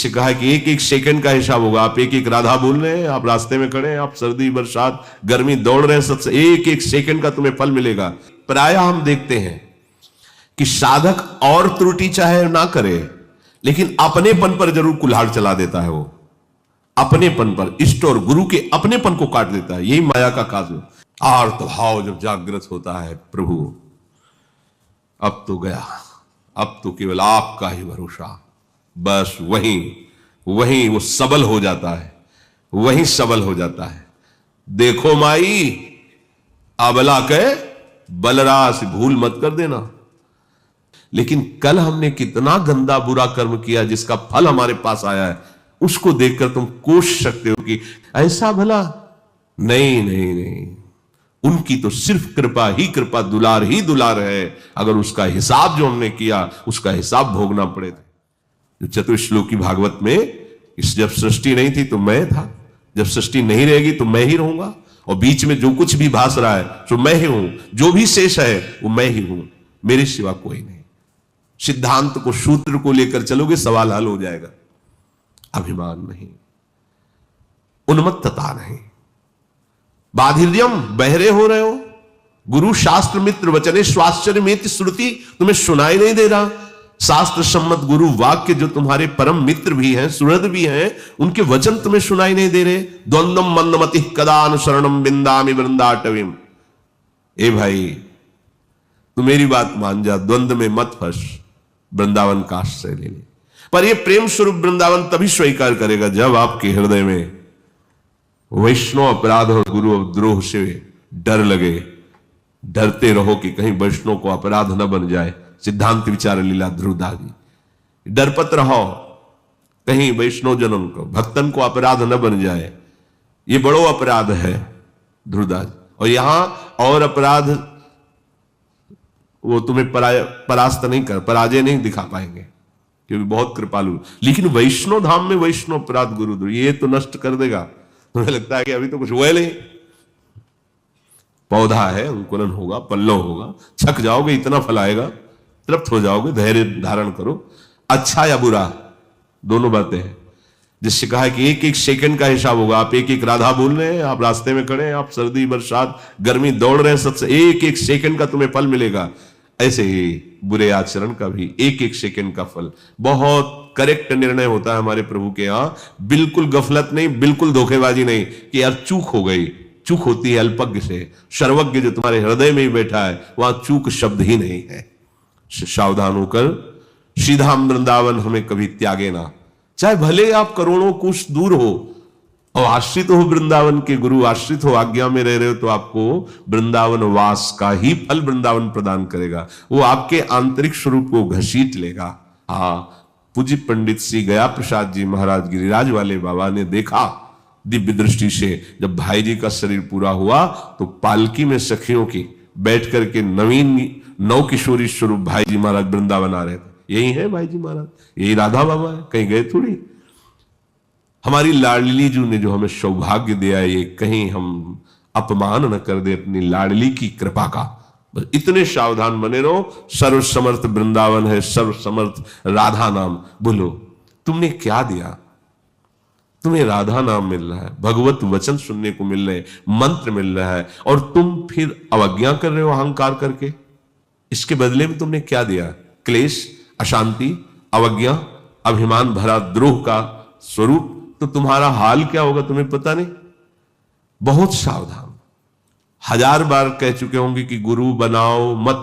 जिससे कहा है कि एक एक सेकंड का हिसाब होगा। आप एक एक राधा बोल रहे हैं, आप रास्ते में खड़े हैं, आप सर्दी बरसात गर्मी दौड़ रहे हैं, सबसे एक एक सेकंड का तुम्हें फल मिलेगा। प्रायः हम देखते हैं कि साधक और त्रुटि चाहे ना करे, लेकिन अपनेपन पर जरूर कुल्हाड़ चला देता है। वो अपनेपन पर, इष्ट और गुरु के अपनेपन को काट देता है। यही माया का काज है। आर्त भाव जब जागृत होता है, प्रभु अब तो गया, अब तो केवल आपका ही भरोसा, बस वहीं वो सबल हो जाता है, वहीं सबल हो जाता है। देखो माई अबला के बलरास, भूल मत कर देना। लेकिन कल हमने कितना गंदा बुरा कर्म किया जिसका फल हमारे पास आया है, उसको देखकर तुम कोस सकते हो कि ऐसा भला नहीं नहीं नहीं, उनकी तो सिर्फ कृपा ही कृपा, दुलार ही दुलार है। अगर उसका हिसाब जो हमने किया, उसका हिसाब भोगना पड़े। जो चतुश्लोकी भागवत में, इस जब सृष्टि नहीं थी तो मैं था, जब सृष्टि नहीं रहेगी तो मैं ही रहूंगा, और बीच में जो कुछ भी भास रहा है तो मैं ही हूं, जो भी शेष है वो मैं ही हूं, मेरे सिवा कोई नहीं। सिद्धांत को, सूत्र को लेकर चलोगे, सवाल हल हो जाएगा। अभिमान नहीं, उन्मत्तता नहीं, बाधिर्यम, बहरे हो रहे हो। गुरु शास्त्र मित्र वचने स्वाश्चर्य में श्रुति, तुम्हें सुनाई नहीं दे रहा। शास्त्र सम्मत गुरु वाक्य जो तुम्हारे परम मित्र भी हैं, सुहृद भी हैं, उनके वचन तुम्हें सुनाई नहीं दे रहे। द्वंद्वम मंदमति कदा अनुसरणम बिंदामि वृंदाटवीम। ए भाई, तू मेरी बात मान जा, द्वंद्व में मत फंस, वृंदावन का आश्रय ले ले। पर यह प्रेम स्वरूप वृंदावन तभी स्वीकार करेगा जब आपके हृदय में वैष्णव अपराध और गुरु द्रोह से डर लगे। डरते रहो कि कहीं वैष्णव को अपराध न बन जाए। सिद्धांत विचार लीला ध्रुवदास जी, डरपत रहो कहीं वैष्णव जनों को, भक्तन को अपराध न बन जाए। ये बड़ो अपराध है ध्रुवदास। और यहां और अपराध वो तुम्हें परास्त नहीं कर, पराजय नहीं दिखा पाएंगे, क्योंकि बहुत कृपालु। लेकिन वैष्णव धाम में वैष्णव अपराध गुरु ये तो नष्ट कर देगा। तुम्हें लगता है कि अभी तो कुछ हुआ नहीं, पौधा है, अंकुरन होगा, पल्लव होगा, छक जाओगे, इतना फल आएगा, तृप्त हो जाओगे। धैर्य धारण करो। अच्छा या बुरा दोनों बातें हैं। जिससे कहा है कि एक एक सेकंड का हिसाब होगा। आप एक एक राधा बोल रहे हैं, आप रास्ते में खड़े हैं, आप सर्दी बरसात गर्मी दौड़ रहे हैं, सबसे एक एक सेकंड का तुम्हें फल मिलेगा। ऐसे ही बुरे आचरण का भी एक एक सेकंड का फल। बहुत करेक्ट निर्णय होता है हमारे प्रभु के यहाँ। बिल्कुल गफलत नहीं, बिल्कुल धोखेबाजी नहीं कि यार चूक हो गई। चूक होती है अल्पज्ञ से। सर्वज्ञ जो तुम्हारे हृदय में ही बैठा है, वहां चूक शब्द ही नहीं है। सावधान होकर सीधा वृंदावन हमें कभी त्यागे ना। चाहे भले आप करोड़ों कोस दूर हो और आश्रित हो वृंदावन के, गुरु आश्रित हो, आज्ञा में रह रहे हो, तो आपको वृंदावन वास का ही फल वृंदावन प्रदान करेगा। वो आपके आंतरिक स्वरूप को घसीट लेगा। हाँ, पूज्य पंडित श्री गया प्रसाद जी महाराज गिरिराज वाले बाबा ने देखा दिव्य दृष्टि से, जब भाई जी का शरीर पूरा हुआ तो पालकी में सखियों की बैठ करके नवीन नव किशोरी स्वरूप भाई जी महाराज वृंदावन आ रहे थे। यही है भाई जी महाराज, यही राधा बाबा है, कहीं गए थोड़ी। हमारी लाडली जी ने जो हमें सौभाग्य दिया है, ये कहीं हम अपमान न कर दे अपनी लाडली की कृपा का। बस इतने सावधान बने रहो। सर्वसमर्थ वृंदावन है, सर्वसमर्थ राधा नाम। बोलो तुमने क्या दिया? तुम्हें राधा नाम मिल रहा है, भगवत वचन सुनने को मिल रहे, मंत्र मिल रहा है, और तुम फिर अवज्ञा कर रहे हो अहंकार करके। इसके बदले में तुमने क्या दिया? क्लेश, अशांति, अवज्ञा, अभिमान भरा द्रोह का स्वरूप। तो तुम्हारा हाल क्या होगा तुम्हें पता नहीं। बहुत सावधान। 1000 बार कह चुके होंगे कि गुरु बनाओ मत।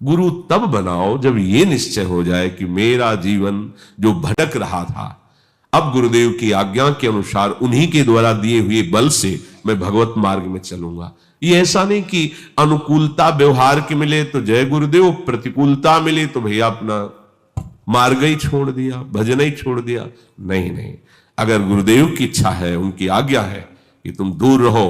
गुरु तब बनाओ जब यह निश्चय हो जाए कि मेरा जीवन जो भटक रहा था, अब गुरुदेव की आज्ञा के अनुसार उन्हीं के द्वारा दिए हुए बल से मैं भगवत मार्ग में चलूंगा। ये ऐसा नहीं कि अनुकूलता व्यवहार की मिले तो जय गुरुदेव, प्रतिकूलता मिले तो भैया अपना मार्ग ही छोड़ दिया, भजन ही छोड़ दिया। नहीं नहीं, अगर गुरुदेव की इच्छा है, उनकी आज्ञा है कि तुम दूर रहो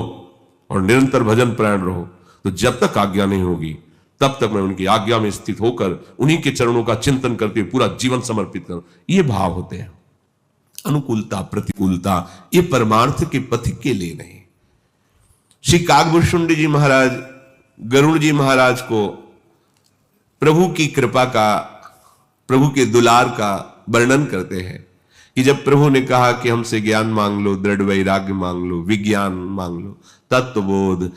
और निरंतर भजन प्राण रहो, तो जब तक आज्ञा नहीं होगी तब तक मैं उनकी आज्ञा में स्थित होकर उन्हीं के चरणों का चिंतन करते हुए पूरा जीवन समर्पित करूं। ये भाव होते हैं। अनुकूलता प्रतिकूलता ये परमार्थ के पथ के लिए नहीं। श्री काकभूषुंडी जी महाराज गरुड़ जी महाराज को प्रभु की कृपा का, प्रभु के दुलार का वर्णन करते हैं कि जब प्रभु ने कहा कि हमसे ज्ञान मांग लो, दृढ़ वैराग्य मांग लो, विज्ञान मांग लो, तत्वबोध,